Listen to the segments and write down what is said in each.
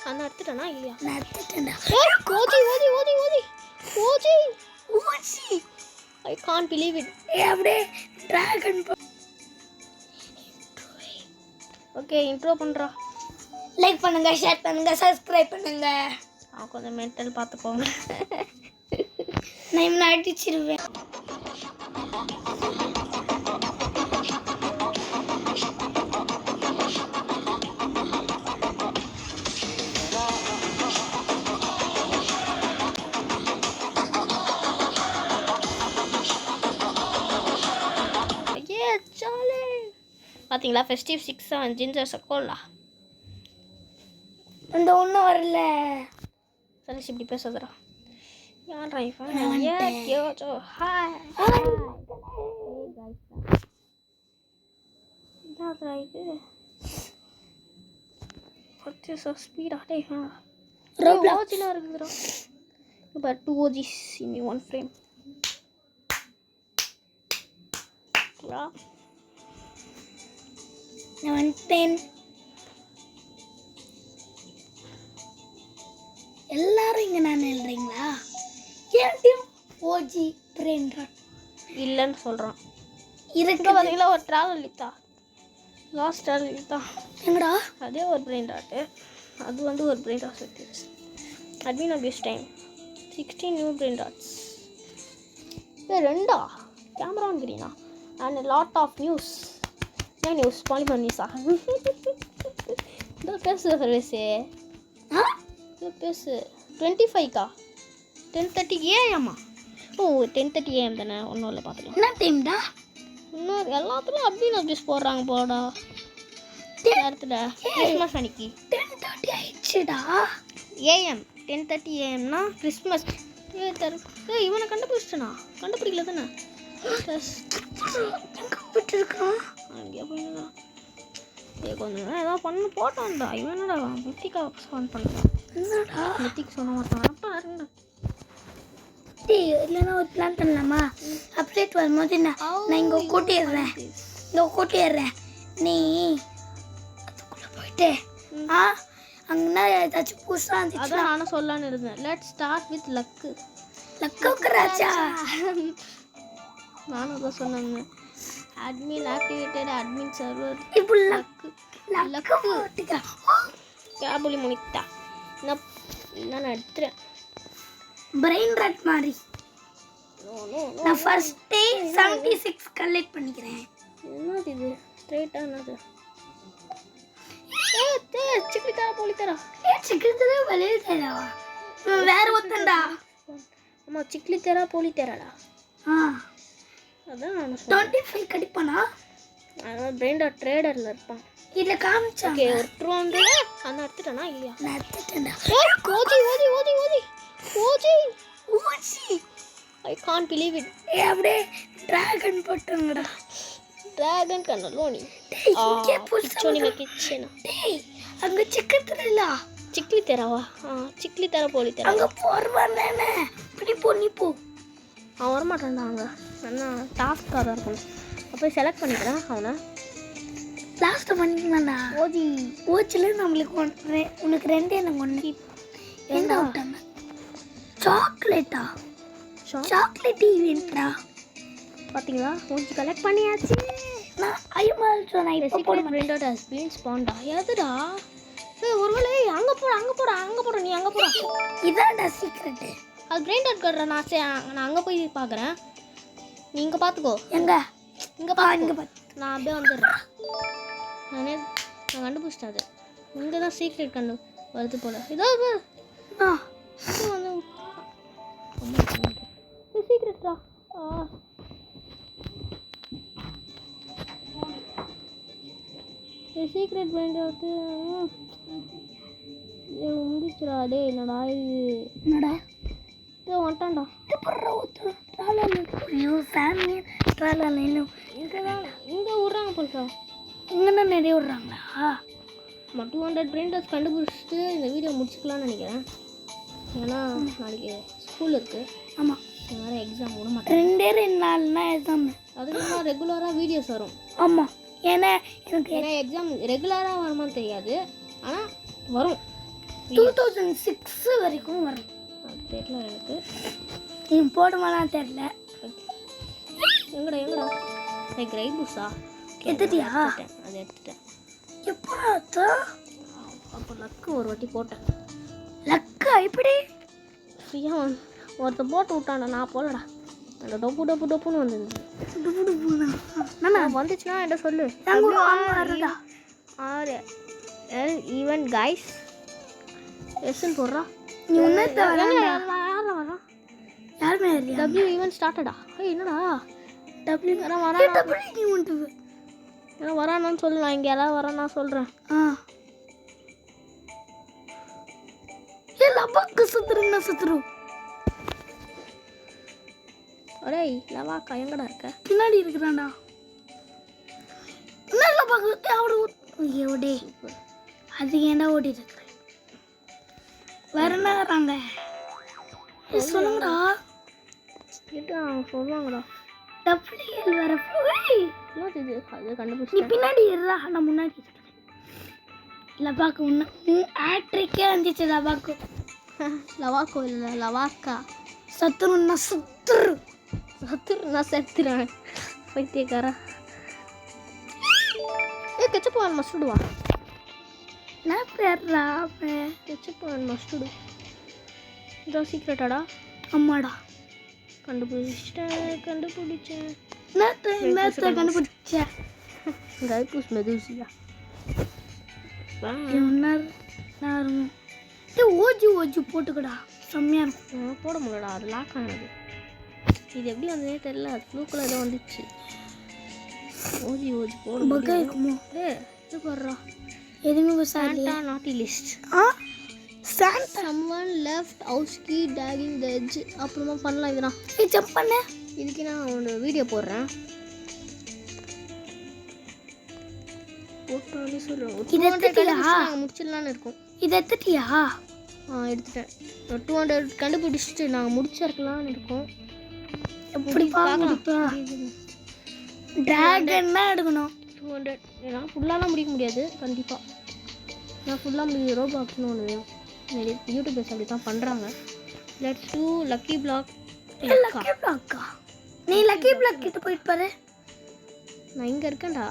அந்த எடுத்துட்டேனா இல்லையா? நான் எடுத்துட்டேன்டா. OG OG OG OG OG OG I can't believe it. அப்படியே டிராகன். ஓகே இன்ட்ரோ பண்ணுறா. லைக் பண்ணுங்க, ஷேர் பண்ணுங்க, சப்ஸ்கிரைப் பண்ணுங்க. கொஞ்சம் மென்டல் பார்த்துக்கோங்க. நான் இவனை அடிச்சிருவேன். பார்த்தீங்களா ஃபெஸ்டிவ் 6 ஜிஞ்சர் சக்கோலா. அந்த ஒன்றும் வரல. சலிச்சு இப்படி பேசுறா யாரா இவன்? யோ ஹாய் என்னடா இது? கொஞ்சம் ஸோ ஸ்பீடா டே ஓஜினா இருக்குதுடா. இப்போ 2 OGs in one frame. நான் வந்துட்டேன். எல்லாரும் இங்கே நான் எழுதுறீங்களா? ஏன்டியும் ஓஜி பிரெயின் ராட் இல்லைன்னு சொல்கிறான். இருக்கு பார்த்தீங்களா ஒரு ட்ராவல் லித்தா, லாஸ்ட் ட்ராவல் லித்தா எங்கடா? அதே ஒரு பிரெயின் ராட்டு, அது வந்து ஒரு பிரெயின் ராட் எடுத்துச்சு. Admin abuse time 16 new brain rots. ரெண்டா கேமரா வாங்குறீங்களா? And lot of news. ஏன் நியூஸ் பாலிமர் நியூஸா? இதோ பேசு சர்வீஸு பேசு. 25 10:30 AM. ஓ 10:30 AM தானே. ஒன்றும் இல்லை பார்த்துக்கலாம். என்ன டைம்டா? இன்னும் எல்லாத்துலையும் அப்படின்னு அப்ஜஸ்ட் போடுறாங்க போடா. நேரத்தில் கிறிஸ்மஸ் அன்னைக்கு 10:30 ஆயிடுச்சுடா. AM 10:30 AMனா Christmas. இவனை கண்டுபிடிச்சிட்டனா? கண்டுபிடிக்கல தானே. விட்டுருக்கான் அங்கேயே போயிருந்தான். கொஞ்சம் ஏதாவது பண்ணு போட்டான்டா. இவன் என்னடா மித்திக்கா ஃபோன் பண்ணுறான்? என்னடா மித்திக்கு சொன்ன மாட்டான். அப்பா இருங்கடா. இல்லைன்னா ஒரு பிளான் பண்ணலாமா? அப்டேட் வரும்போது நான் இங்கே கூட்டிடுறேன். நீ அதுக்குள்ளே போயிட்டு அங்கன்னா ஏதாச்சும் புதுசாக இருந்துச்சு. அதான் நானும் சொல்லலான்னு இருந்தேன். Let's start with luck. Luck ராஜா. நானும் அதான் சொன்னாங்க. Admin activated admin server. இப்போ லக்கு கேபுலி முனித்தா. நான் எடுத்துறேன் பிரெயின் ராட் மாதிரி. நான் ஃபர்ஸ்ட் டே 76 கலெக்ட் பண்ணிக்கிறேன். என்னது இது? ஸ்ட்ரைட்டா என்னது? சிக்லி தரா போலி தரா. சிக்லி தரா வெளியே தராவா? வேற ஒருத்தன்டா. ஆமா சிக்லி தரா போலி தராடா. அதான் நான் 25 கடிப்பானா? அவன் பிரெயின் ராட் ட்ரேடர்ல இருப்பான். இல்ல காமிச்சா. ஓகே ஒரு 200 அந்த எடுத்துட்டேனா இல்லையா? நான் எடுத்துட்டேன்டா. OG OG OG OG OG OG I can't believe it. அப்படியே டிராகன் போட்டுங்கடா. டிராகன் கண்ணலோனி. இங்கே புல்சோனி கிச்சனா. டேய் அங்க சிக்கத்துல சிக்லி தராவா? சிக்லி தர போலி தரா. அங்க போறவானே. நீ போ. அவன் வரமாட்டான்டா. அங்கே என்ன டாஸ்க்காக தான் இருக்கும். அப்போ செலக்ட் பண்ணிக்கிறேன் அவனை. லாஸ்ட்டு பண்ணிக்கலாம்டா. ஓச்சில் நம்மளுக்கு உனக்கு 2 எனக்கு 1. எந்த விட்டாங்க? சாக்லேட்டா? சாக்லேட் ஈவெண்ட்ரா. பார்த்தீங்களா ஓஜி கலெக்ட் பண்ணியாச்சு. நான் ஐமால் சொன்னேன். இப்போ போட பிரிண்டட் ஹஸ் பீன் ஸ்பான்டா. எதுடா? ஒருவேளை அங்கே போட நீ அங்கே போட. இதான்டா சீக்ரெட்டு. அது பிரெயின் ராட் கட்டுறேன். நான் அங்கே போய் பார்க்குறேன். நீ இங்கே பார்த்துக்கோ. எங்கே? இங்கே பார்த்து நான் அப்படியே வந்துடுறேன். நான் கண்டுபிடிச்சிட்டேன். அது இங்கே தான் சீக்ரெட் வருது போல. இதோ இது வந்து சீக்ரெட்டா. சீக்ரெட் பிரெயின் ராட்டு முடிச்சுடா. டே என்னடா இது? என்னடா வந்துட்டான்டா. இங்கே விட்றாங்க போல்க்கா. இங்கே நிறைய விட்றாங்களா? 200 பிரிண்டர்ஸ் கண்டுபிடிச்சிட்டு இந்த வீடியோ முடிச்சுக்கலாம்னு நினைக்கிறேன். ஏன்னா நாளைக்கு ஸ்கூல் இருக்குது. ஆமாம் வேறு எக்ஸாம் விட மாட்டேன். 2 நாள்னா எக்ஸாம். அதுக்கு ரெகுலராக வீடியோஸ் வரும். ஆமாம் ஏன்னா எக்ஸாம் ரெகுலராக வருமானு தெரியாது. ஆனால் வரும். 2006 வரைக்கும் வரும். அது தெரியல எனக்கு. நீ போடுமாலாம் தெரியல. எங்கடா கிரைட் பூஸா எடுத்துட்டியா? அது எடுத்துட்டேன். எப்படா அத்தா? அப்போ லக்கு ஒரு வாட்டி போட்டேன். லக்கா இப்படி ஏன் ஒருத்தர் போட்டு விட்டான்டா, நான் போலடா. அந்த டொப்புன்னு வந்துருந்துச்சு. வந்துச்சுன்னா என்ன சொல்லு. ஆர் எல் ஈவன் கைஸ் எஸ்ன்னு போடுறா. நீ உன்னத யாரில் வரான்? யாருமே இல்லையா? டபிள்யூ ஈவன் ஸ்டார்டடா. என்னடா டபிள்யூ நீ உண்டு ஏன்னா வரானான்னு சொல்லு. நான் இங்கே யாராவது வரானா சொல்கிறேன். லவாக்கு சுத்துரு. ஒரே லவாக்கா எங்கடா இருக்க? பின்னாடி இருக்கிறான்டா. என்ன லவாக்கு அவடு அது ஏன்டா ஓடிட்டு இருக்கிற? வேற என்ன வராங்க சொல்லுங்கடா. சொல்லுவாங்கடா. டபிள்யூஎல் வேற போய் இது அது கண்டுபிடிச்சி. நீ பின்னாடி இருடா, நான் முன்னாடி இருக்கேன். லவாக்கு உன்ன ஆட்ரிக்கே வந்துச்சு. லவாக்கோ இல்லை லவாக்கா. சத்துருன்னா நான் செத்துறேன் பைத்தியக்காரா. கெச்சப் அண்ட் மஸ்டர்டு வா. நான் பேர்றா கெச்சப் அண்ட் மஸ்டர்டு இதான் சீக்ரெட்டாடா? அம்மாடா கண்டுபிடிச்சேன். கண்டுபிடிச்சேன். கைப்பூஸ் மெதுசியா ஓஜி போட்டுக்கடா, செம்மையா இருக்கும். போட முடியலடா, அது லாக் ஆனது. இது எப்படி வந்ததே தெரியல. அது ஃப்ளூக்கில் ஏதோ வந்துச்சு. ஓஜி போட பக்கா இருக்குமோ? இது போடுறா. எதுவுமே சாண்டா நாட்டி list. someone left house key dragging the edge. அப்புறமா பண்ணலாம். இதுதான் ஜம்ப் பண்ண. இதுக்கு நான் ஒரு வீடியோ போடுறேன். போட்டாலே சொல்கிறேன். முடிச்சிடலான்னு இருக்கும். இதை எடுத்துட்டியா? எடுத்துட்டேன். 200 கண்டுபிடிச்சிட்டு நாங்கள் முடிச்சிருக்கலான்னு இருக்கோம். எப்படி பார்க்கலாம்? டிராகன் தான் எடுக்கணும். 200 நான் ஃபுல்லாலாம் முடிக்க முடியாது கண்டிப்பாக. நான் ஃபுல்லாக முடியும். ரோபாக்ஸ்னு ஒன்று வேணும். நிறைய யூடியூபர்ஸ் அப்படி தான் பண்ணுறாங்க. Let's do lucky block. Lucky பிளாக்கா? நீ லக்கி பிளாக் கிட்ட போயிட்டு பாரு. நான் இங்கே இருக்கேன்டா.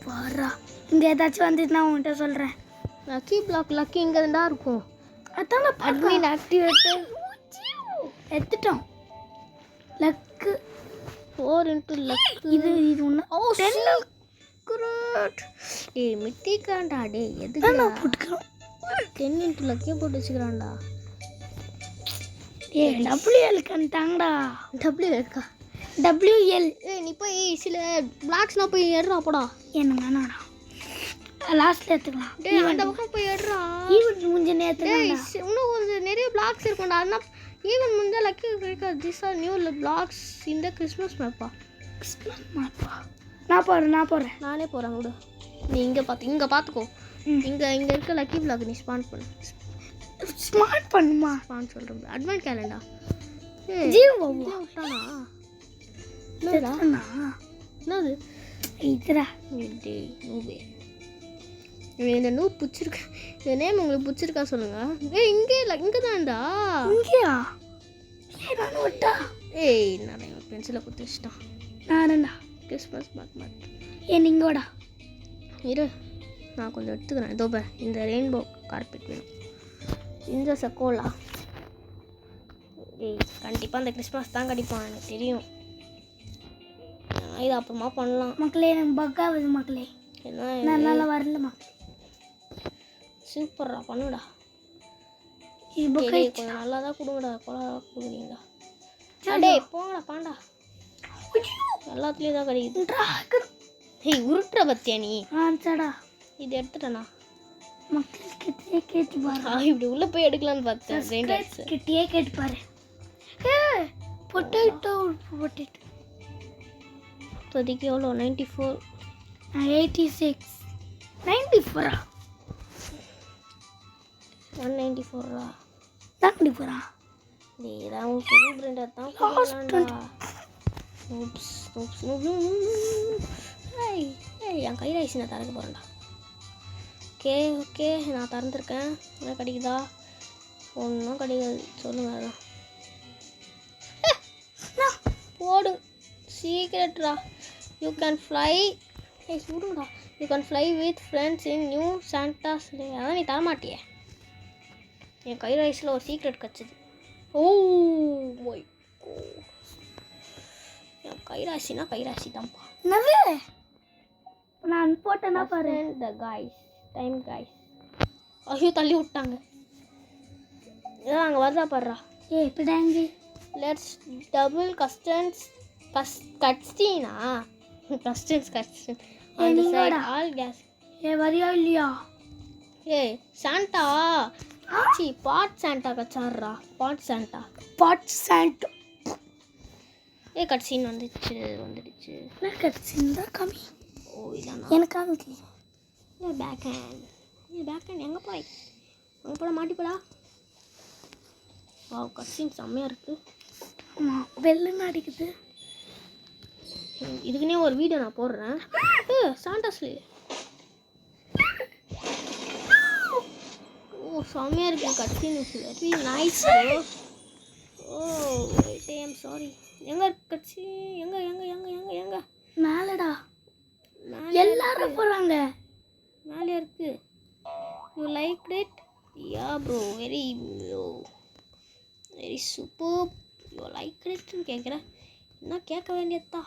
பாரா, இங்கே ஏதாச்சும் வந்துட்டு நான் உன்கிட்ட சொல்கிறேன். லக்கி பிளாக் லக்கி இங்கே தான்டா இருக்கும். அதான் அட்மின் ஆக்டிவேட்டு எடுத்துட்டோம். Luck 4 into luck. இது ஒன்று. ஓ 10 குரட். டேய் மித்திக்காண்டா. டேய் எதுக்கு நான் போட்டுக்கிறோம்? 10 into லக்கே போட்டு வச்சுக்கிறான்டா. ஏய் டபிள்யூஎல் கண்டாங்கடா. டபிள்யூ இருக்கா? டபிள்யூஎல். நீ போய் சில பிளாக்ஸ்னால் போய் ஏறுறா போடா. என்ன வேணாடா, லாஸ்ட்ல எடுத்துக்கலாம். டேய் அந்த பக்கம் போய் ஏறுறா. ஈவென்ட் முடிஞ்ச நேரத்துல இன்னும் கொஞ்சம் நிறைய பிளாக்ஸ் இருக்கும்டா. அதனால் ஈவென்ட் முடிஞ்சா லக்கி கிடைக்காது. திஸ் ஆர் நியூ பிளாக்ஸ் இந்த கிறிஸ்மஸ் மேப்பா. கிறிஸ்மஸ் மேப்பா? நான் போகிறேன். நானே போகிறேன் விடு. நீ இங்கே பார்த்துக்கோ. இங்கே இருக்க லக்கி பிளாக் நீ ஸ்பான் பண்ணு. ஸ்மார்ட் பண்ணுமா? ஸ்பான் சொல்கிறேன். அட்வான்ஸ் கேலண்டா. ஜீவோ விட்டானா? என்னது இதுடா? டேய் நூபே, இந்த நூப் பிடிச்சிருக்கு. இந்த நேம் உங்களுக்கு பிடிச்சிருக்கா சொல்லுங்கள். இங்கே தான்டா. இங்கேயா? நான் விட்டா. நான் பென்சிலை குத்தி வச்சுட்டான். நானண்ணா கிறிஸ்மஸ் பேக் நீங்கோடா இரு, நான் கொஞ்சம் எடுத்துக்கிறேன். இதோ இந்த ரெயின்போ கார்பெட் வேணும். இந்த சக்கோலா. கண்டிப்பாக அந்த கிறிஸ்மஸ் தான் கடிப்பான் எனக்கு தெரியும். இது அப்புறமா பண்ணலாம். மக்களே எனக்கு பக்காவது மக்களே. என்ன நல்லா வரல மக்களே. சூப்பரா பண்ணுடா. கொஞ்சம் நல்லா தான் கொடுங்கடா. கொலா கொடுக்குறீங்களா? டேய் போங்கடா பாண்டா. எல்லாத்துலேயும் தான் கிடைக்குது. உருட்டுற பத்தியா நீ? சடா இது எடுத்துட்டேண்ணா. மக்களுக்கு கேட்டு பாரு. இப்படி உள்ளே போய் எடுக்கலான்னு பார்த்தேன். கிட்டே கேட்டு பாரு. பொட்டேட்டோ இப்போதைக்கு எவ்வளோ? 94 86 94 194 94 டேய் தான் ஒரு புது பிராண்டை தான் போடலாம்டா. oops என் கையில் ஐசி நான் தரக்க போகிறேன்டா. ஓகே ஓகே நான் திறந்துருக்கேன். என்ன கிடைக்குதா? ஒன்றும் கிடைக்காது. சொல்லுங்க அதான் போடு. சீக்ரெட்ரா. You can fly. ஏய் சுடுடா. You can fly with friends in new Santas. அதான் நீ தரமாட்டியே. என் கை ரைஸில் ஒரு சீக்ரெட் கிடச்சிது. Oh my God. என் கைராசினா கைராசி தான்ப்பா. என்னது நான் போட்டேன்னா பாரு. The guys time guys. ஐயோ தள்ளி விட்டாங்க. இதான் அங்கே வருதா பாடுறா. ஏ பிடாங்கி. லெட்ஸ் டபுள் கஸ்டன்ஸ் கட்ஸ்டீனா cutscenes cutscene on the side all case. ஏ வரியா இல்லையா? ஏய் சாண்டா ஆச்சி பாட் சாண்டா கச்சாடுறா. Bad Santa. Bad Santa. ஏ கட்சீன் வந்துடுச்சு. நான் கட்சிந்தா கம்மி. ஓ இதான் எனக்கு காமிக்கல. ஏ பேக் ஹேண்ட் எங்கே போய் அங்கே போட மாட்டிப்படா. வா கட்சீன் செம்மையாக இருக்குது. ஆமாம் வெள்ளன்னு அடிக்குது. இதுக்குன்னே ஒரு வீடியோ நான் போடுறேன். சாண்டாஸ்லி. ஓ செம்மையாக இருக்குது cutscene. Very nice. Oh I am sorry. எங்கே கட்சி? எங்கே எங்கே எங்கே எங்கே எங்கே? மேலடா. எல்லாரும் போகிறாங்க. மேலே இருக்கு. You like it? Yeah bro very super. You like இட்னு கேட்குறேன். என்ன கேட்க வேண்டியதா?